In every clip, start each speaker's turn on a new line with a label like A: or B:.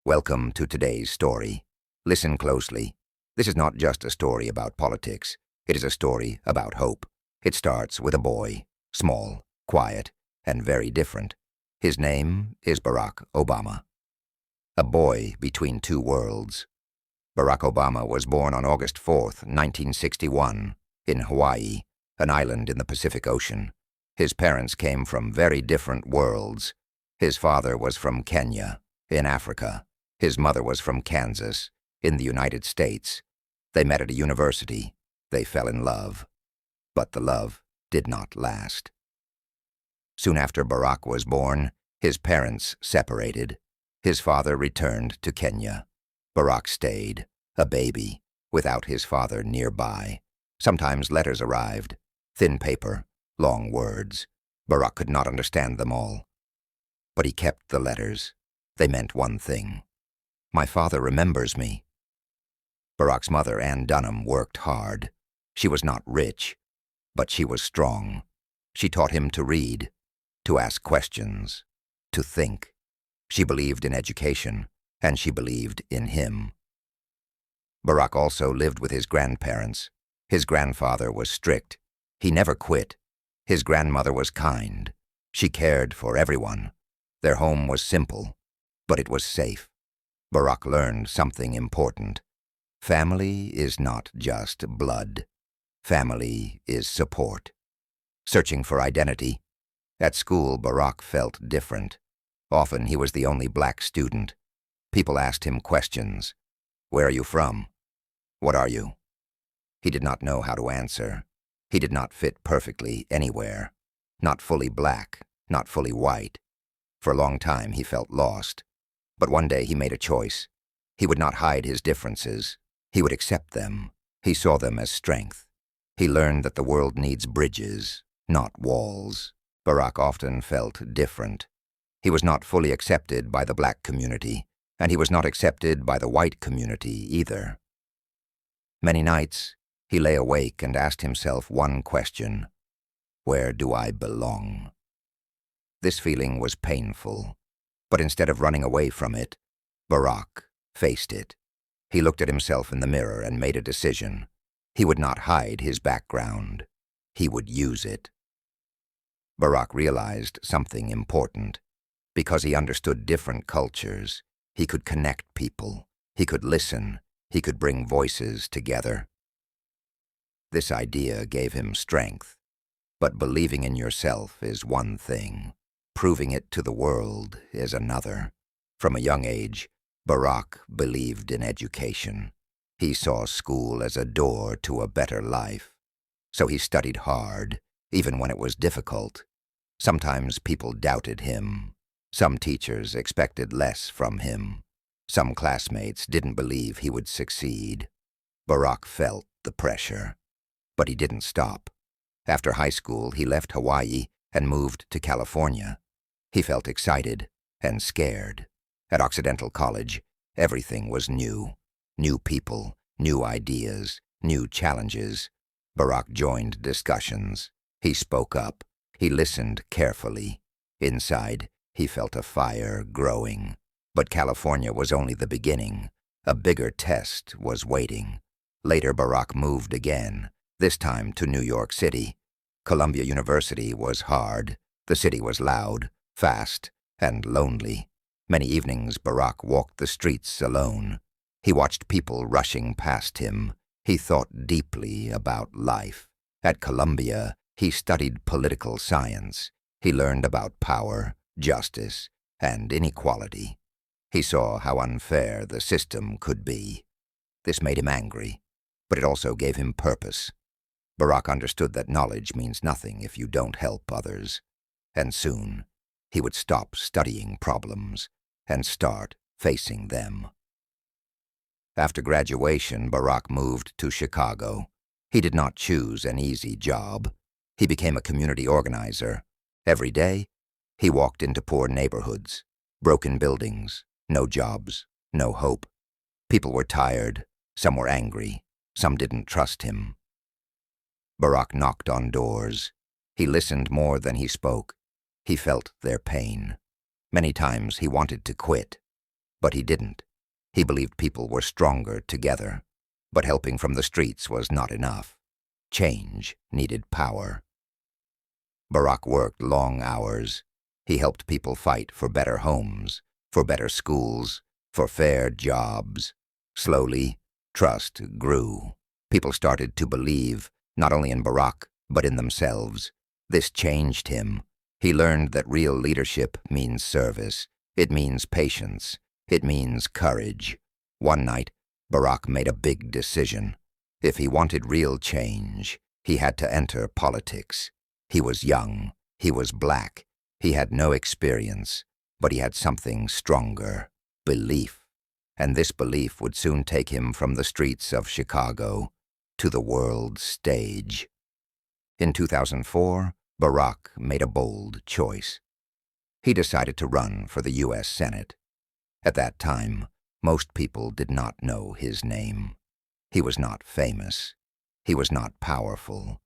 A: Welcome to today's story. Listen closely. This is not just a story about politics. It is a story about hope. It starts with a boy, small, quiet, and very different. His name is Barack Obama. A boy between two worlds. Barack Obama was born on August 4th, 1961, in Hawaii, an island in the Pacific Ocean. His parents came from very different worlds. His father was from Kenya, in Africa. His mother was from Kansas, in the United States. They met at a university. They fell in love. But the love did not last. Soon after Barack was born, his parents separated. His father returned to Kenya. Barack stayed, a baby, without his father nearby. Sometimes letters arrived, thin paper, long words. Barack could not understand them all. But he kept the letters. They meant one thing. My father remembers me. Barack's mother, Ann Dunham, worked hard. She was not rich, but she was strong. She taught him to read, to ask questions, to think. She believed in education, and she believed in him. Barack also lived with his grandparents. His grandfather was strict. He never quit. His grandmother was kind. She cared for everyone. Their home was simple, but it was safe. Barack learned something important. Family is not just blood. Family is support. Searching for identity. At school, Barack felt different. Often he was the only black student. People asked him questions. Where are you from? What are you? He did not know how to answer. He did not fit perfectly anywhere. Not fully black, not fully white. For a long time he felt lost. But one day he made a choice. He would not hide his differences. He would accept them. He saw them as strength. He learned that the world needs bridges, not walls. Barack often felt different. He was not fully accepted by the black community, and he was not accepted by the white community either. Many nights, he lay awake and asked himself one question: where do I belong? This feeling was painful, but instead of running away from it, Barack faced it. He looked at himself in the mirror and made a decision. He would not hide his background. He would use it. Barack realized something important. Because he understood different cultures, he could connect people. He could listen. He could bring voices together. This idea gave him strength. But believing in yourself is one thing. Proving it to the world is another. From a young age, Barack believed in education. He saw school as a door to a better life. So he studied hard, even when it was difficult. Sometimes people doubted him. Some teachers expected less from him. Some classmates didn't believe he would succeed. Barack felt the pressure. But he didn't stop. After high school, he left Hawaii and moved to California. He felt excited and scared. At Occidental College, everything was new. New people, new ideas, new challenges. Barack joined discussions. He spoke up. He listened carefully. Inside, he felt a fire growing. But California was only the beginning. A bigger test was waiting. Later, Barack moved again, this time to New York City. Columbia University was hard. The city was loud, fast, and lonely. Many evenings, Barack walked the streets alone. He watched people rushing past him. He thought deeply about life. At Columbia, he studied political science. He learned about power, justice, and inequality. He saw how unfair the system could be. This made him angry, but it also gave him purpose. Barack understood that knowledge means nothing if you don't help others. And soon, he would stop studying problems and start facing them. After graduation, Barack moved to Chicago. He did not choose an easy job. He became a community organizer. Every day, he walked into poor neighborhoods, broken buildings, no jobs, no hope. People were tired, some were angry, some didn't trust him. Barack knocked on doors. He listened more than he spoke. He felt their pain. Many times he wanted to quit. But he didn't. He believed people were stronger together. But helping from the streets was not enough. Change needed power. Barack worked long hours. He helped people fight for better homes, for better schools, for fair jobs. Slowly, trust grew. People started to believe, not only in Barack, but in themselves. This changed him. He learned that real leadership means service. It means patience. It means courage. One night, Barack made a big decision. If he wanted real change, he had to enter politics. He was young. He was black. He had no experience, but he had something stronger: belief. And this belief would soon take him from the streets of Chicago to the world stage. In 2004, Barack made a bold choice. He decided to run for the U.S. Senate. At that time, most people did not know his name. He was not famous. He was not powerful.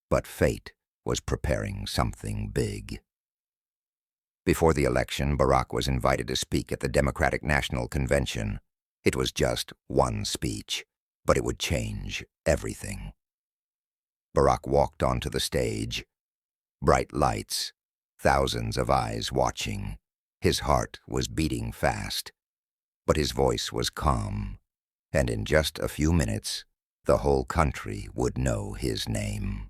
A: But fate was preparing something big. Before the election, Barack was invited to speak at the Democratic National Convention. It was just one speech, but it would change everything. Barack walked onto the stage. Bright lights, thousands of eyes watching. His heart was beating fast, but his voice was calm, and in just a few minutes, the whole country would know his name.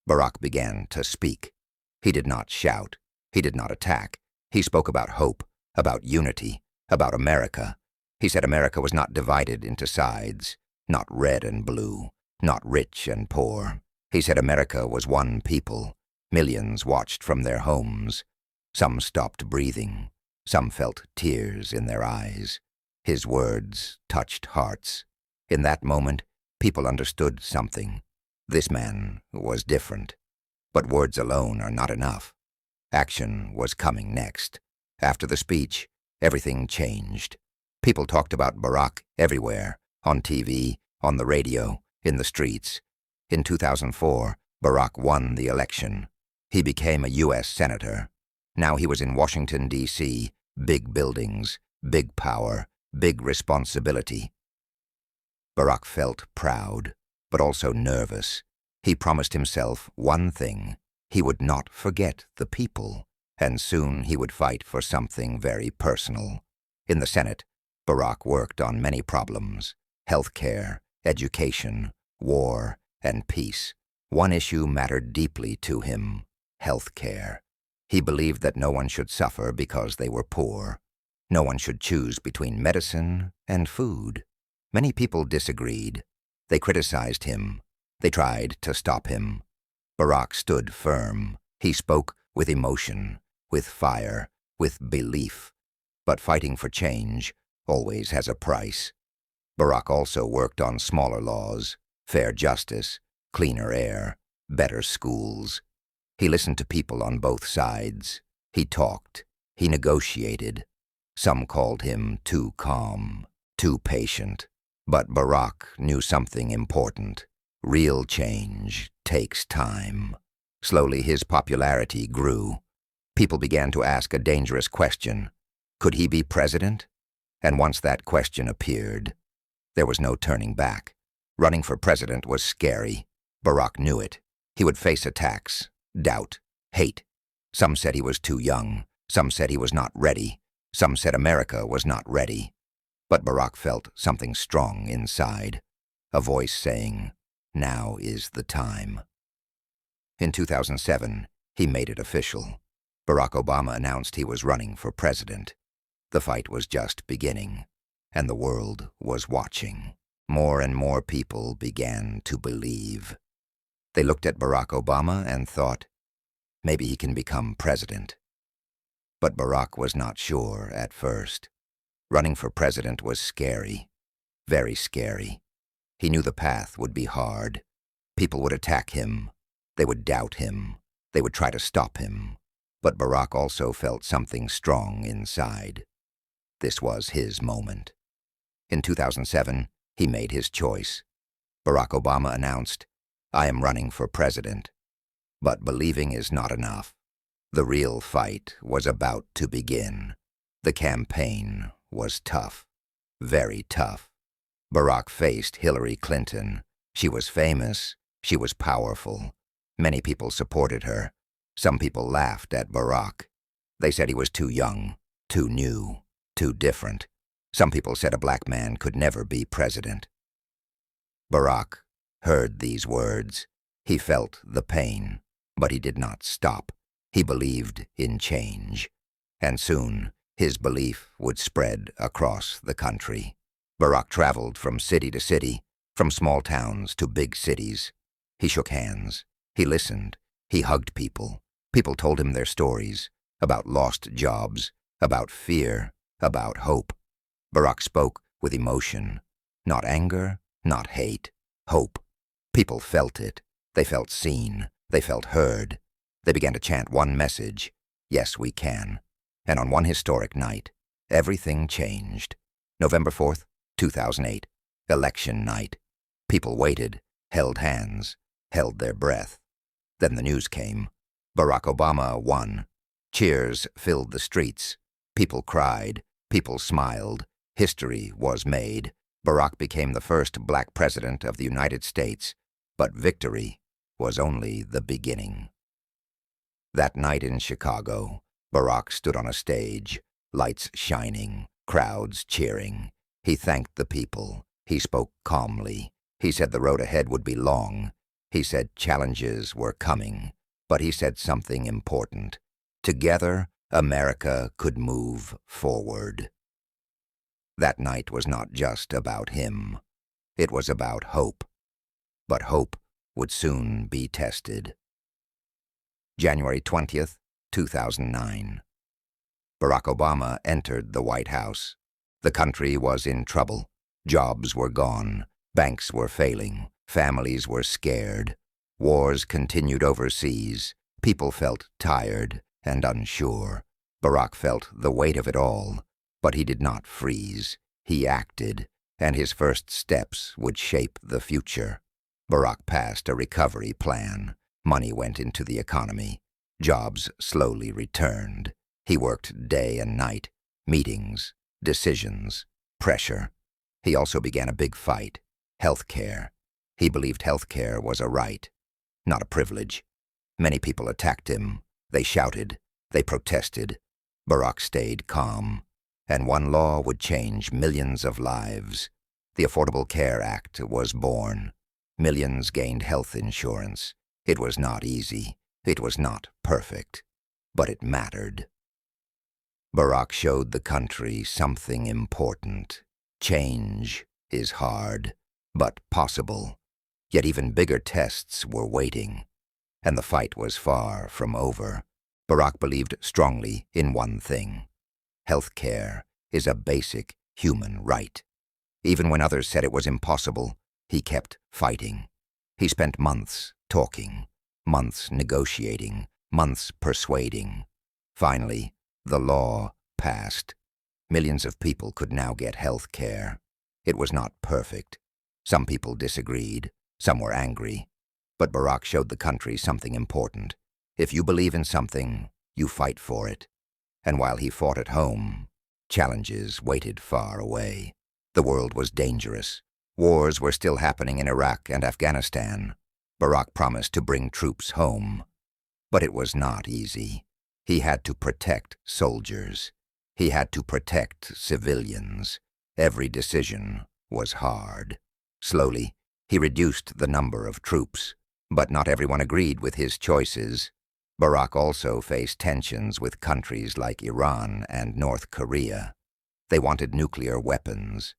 A: Barack began to speak. He did not shout. He did not attack. He spoke about hope, about unity, about America. He said America was not divided into sides, not red and blue, not rich and poor. He said America was one people. Millions watched from their homes. Some stopped breathing. Some felt tears in their eyes. His words touched hearts. In that moment, people understood something. This man was different. But words alone are not enough. Action was coming next. After the speech, everything changed. People talked about Barack everywhere, on TV, on the radio, in the streets. In 2004, Barack won the election. He became a U.S. Senator. Now he was in Washington, D.C., big buildings, big power, big responsibility. Barack felt proud, but also nervous. He promised himself one thing: he would not forget the people, and soon he would fight for something very personal. In the Senate, Barack worked on many problems: health care, education, war, and peace. One issue mattered deeply to him: health care. He believed that no one should suffer because they were poor. No one should choose between medicine and food. Many people disagreed. They criticized him. They tried to stop him. Barack stood firm. He spoke with emotion, with fire, with belief. But fighting for change always has a price. Barack also worked on smaller laws: fair justice, cleaner air, better schools. He listened to people on both sides. He talked. He negotiated. Some called him too calm, too patient. But Barack knew something important: real change takes time. Slowly his popularity grew. People began to ask a dangerous question: could he be president? And once that question appeared, there was no turning back. Running for president was scary. Barack knew it. He would face attacks, doubt, hate. Some said he was too young. Some said he was not ready. Some said America was not ready. But Barack felt something strong inside, a voice saying, "Now is the time." In 2007, he made it official. Barack Obama announced he was running for president. The fight was just beginning, and the world was watching. More and more people began to believe. They looked at Barack Obama and thought, maybe he can become president. But Barack was not sure at first. Running for president was scary, very scary. He knew the path would be hard. People would attack him. They would doubt him. They would try to stop him. But Barack also felt something strong inside. This was his moment. In 2007, he made his choice. Barack Obama announced, "I am running for president." But believing is not enough. The real fight was about to begin. The campaign was tough, very tough. Barack faced Hillary Clinton. She was famous, she was powerful. Many people supported her. Some people laughed at Barack. They said he was too young, too new, too different. Some people said a black man could never be president. Barack heard these words. He felt the pain, but he did not stop. He believed in change, and soon his belief would spread across the country. Barack traveled from city to city, from small towns to big cities. He shook hands. He listened. He hugged people. People told him their stories about lost jobs, about fear, about hope. Barack spoke with emotion, not anger, not hate, hope. People felt it. They felt seen. They felt heard. They began to chant one message: yes, we can. And on one historic night, everything changed. November 4th, 2008, election night. People waited, held hands, held their breath. Then the news came. Barack Obama won. Cheers filled the streets. People cried. People smiled. History was made. Barack became the first black president of the United States, but victory was only the beginning. That night in Chicago, Barack stood on a stage, lights shining, crowds cheering. He thanked the people. He spoke calmly. He said the road ahead would be long. He said challenges were coming. But he said something important. Together, America could move forward. That night was not just about him. It was about hope. But hope would soon be tested. January 20th, 2009. Barack Obama entered the White House. The country was in trouble. Jobs were gone. Banks were failing. Families were scared. Wars continued overseas. People felt tired and unsure. Barack felt the weight of it all, but he did not freeze. He acted, and his first steps would shape the future. Barack passed a recovery plan. Money went into the economy. Jobs slowly returned. He worked day and night. Meetings, decisions, pressure. He also began a big fight. Health care. He believed health care was a right, not a privilege. Many people attacked him. They shouted. They protested. Barack stayed calm. And one law would change millions of lives. The Affordable Care Act was born. Millions gained health insurance. It was not easy. It was not perfect. But it mattered. Barack showed the country something important. Change is hard, but possible. Yet even bigger tests were waiting. And the fight was far from over. Barack believed strongly in one thing. Health care is a basic human right. Even when others said it was impossible, he kept fighting. He spent months talking, months negotiating, months persuading. Finally, the law passed. Millions of people could now get health care. It was not perfect. Some people disagreed. Some were angry. But Barack showed the country something important. If you believe in something, you fight for it. And while he fought at home, challenges waited far away. The world was dangerous. Wars were still happening in Iraq and Afghanistan. Barack promised to bring troops home. But it was not easy. He had to protect soldiers. He had to protect civilians. Every decision was hard. Slowly, he reduced the number of troops. But not everyone agreed with his choices. Barack also faced tensions with countries like Iran and North Korea. They wanted nuclear weapons.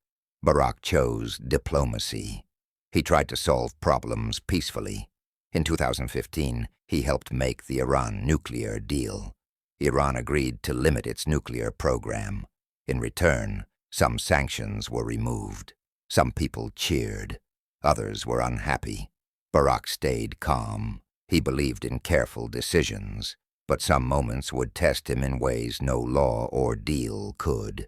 A: Barack chose diplomacy. He tried to solve problems peacefully. In 2015, he helped make the Iran nuclear deal. Iran agreed to limit its nuclear program. In return, some sanctions were removed. Some people cheered. Others were unhappy. Barack stayed calm. He believed in careful decisions, but some moments would test him in ways no law or deal could.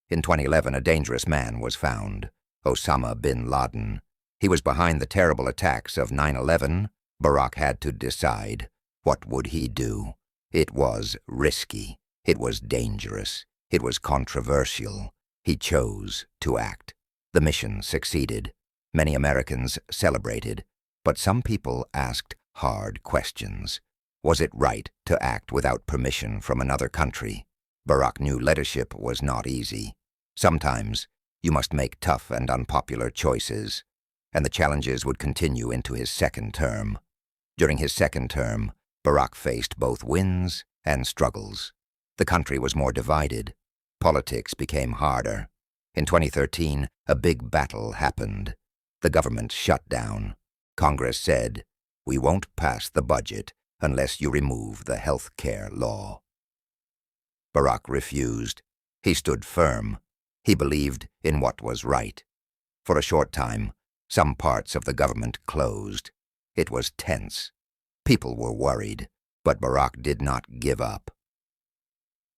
A: In 2011, a dangerous man was found, Osama bin Laden. He was behind the terrible attacks of 9/11. Barack had to decide, what would he do? It was risky. It was dangerous. It was controversial. He chose to act. The mission succeeded. Many Americans celebrated, but some people asked hard questions. Was it right to act without permission from another country? Barack knew leadership was not easy. Sometimes you must make tough and unpopular choices, and the challenges would continue into his second term. During his second term, Barack faced both wins and struggles. The country was more divided. Politics became harder. In 2013, a big battle happened. The government shut down. Congress said, "We won't pass the budget unless you remove the health care law." Barack refused. He stood firm. He believed in what was right. For a short time, some parts of the government closed. It was tense. People were worried, but Barack did not give up.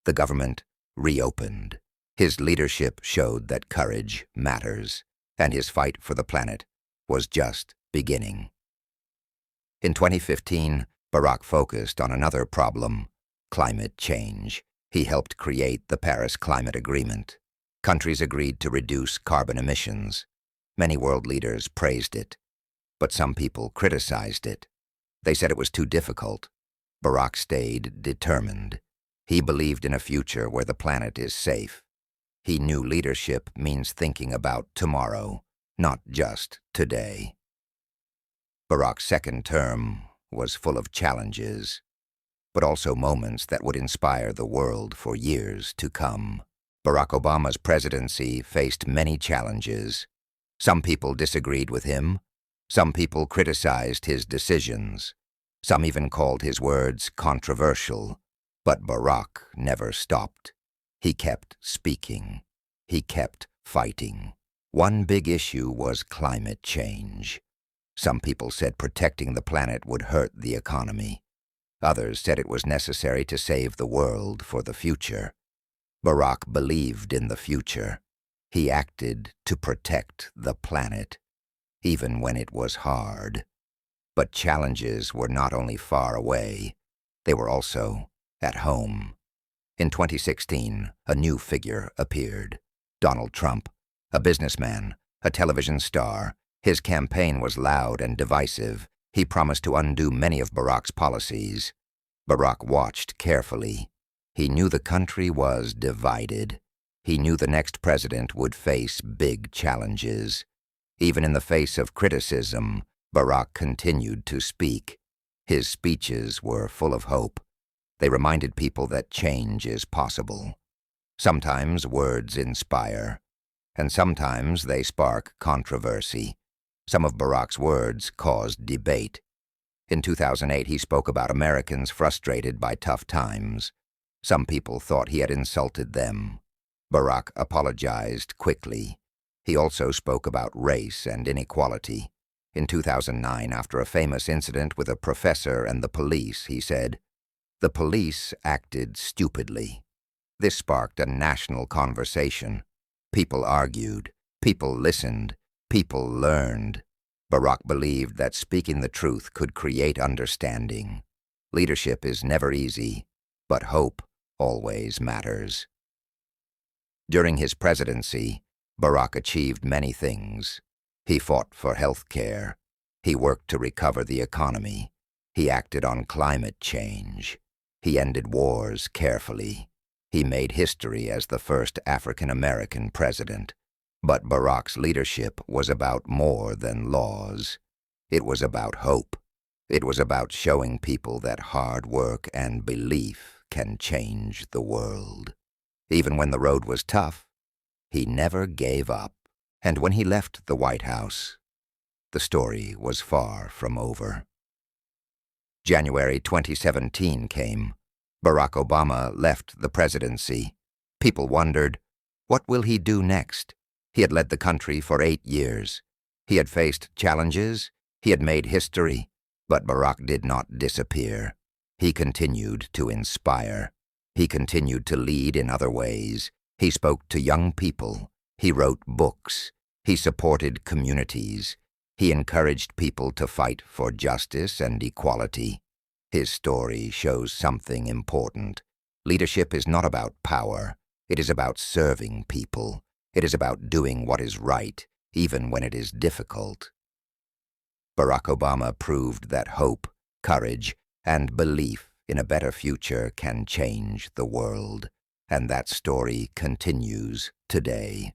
A: The government reopened. His leadership showed that courage matters, and his fight for the planet was just beginning. In 2015, Barack focused on another problem: climate change. He helped create the Paris Climate Agreement. Countries agreed to reduce carbon emissions. Many world leaders praised it, but some people criticized it. They said it was too difficult. Barack stayed determined. He believed in a future where the planet is safe. He knew leadership means thinking about tomorrow, not just today. Barack's second term was full of challenges, but also moments that would inspire the world for years to come. Barack Obama's presidency faced many challenges. Some people disagreed with him. Some people criticized his decisions. Some even called his words controversial. But Barack never stopped. He kept speaking. He kept fighting. One big issue was climate change. Some people said protecting the planet would hurt the economy. Others said it was necessary to save the world for the future. Barack believed in the future. He acted to protect the planet, even when it was hard. But challenges were not only far away, they were also at home. In 2016, a new figure appeared: Donald Trump, a businessman, a television star. His campaign was loud and divisive. He promised to undo many of Barack's policies. Barack watched carefully. He knew the country was divided. He knew the next president would face big challenges. Even in the face of criticism, Barack continued to speak. His speeches were full of hope. They reminded people that change is possible. Sometimes words inspire, and sometimes they spark controversy. Some of Barack's words caused debate. In 2008, he spoke about Americans frustrated by tough times. Some people thought he had insulted them. Barack apologized quickly. He also spoke about race and inequality. In 2009, after a famous incident with a professor and the police, he said, "The police acted stupidly." This sparked a national conversation. People argued. People listened. People learned. Barack believed that speaking the truth could create understanding. Leadership is never easy, but hope always matters. During his presidency, Barack achieved many things. He fought for health care. He worked to recover the economy. He acted on climate change. He ended wars carefully. He made history as the first African-American president. But Barack's leadership was about more than laws. It was about hope. It was about showing people that hard work and belief can change the world. Even when the road was tough, he never gave up. And when he left the White House, the story was far from over. January 2017 came. Barack Obama left the presidency. People wondered, what will he do next? He had led the country for 8 years. He had faced challenges. He had made history. But Barack did not disappear. He continued to inspire. He continued to lead in other ways. He spoke to young people. He wrote books. He supported communities. He encouraged people to fight for justice and equality. His story shows something important. Leadership is not about power. It is about serving people. It is about doing what is right, even when it is difficult. Barack Obama proved that hope, courage, and belief in a better future can change the world. And that story continues today.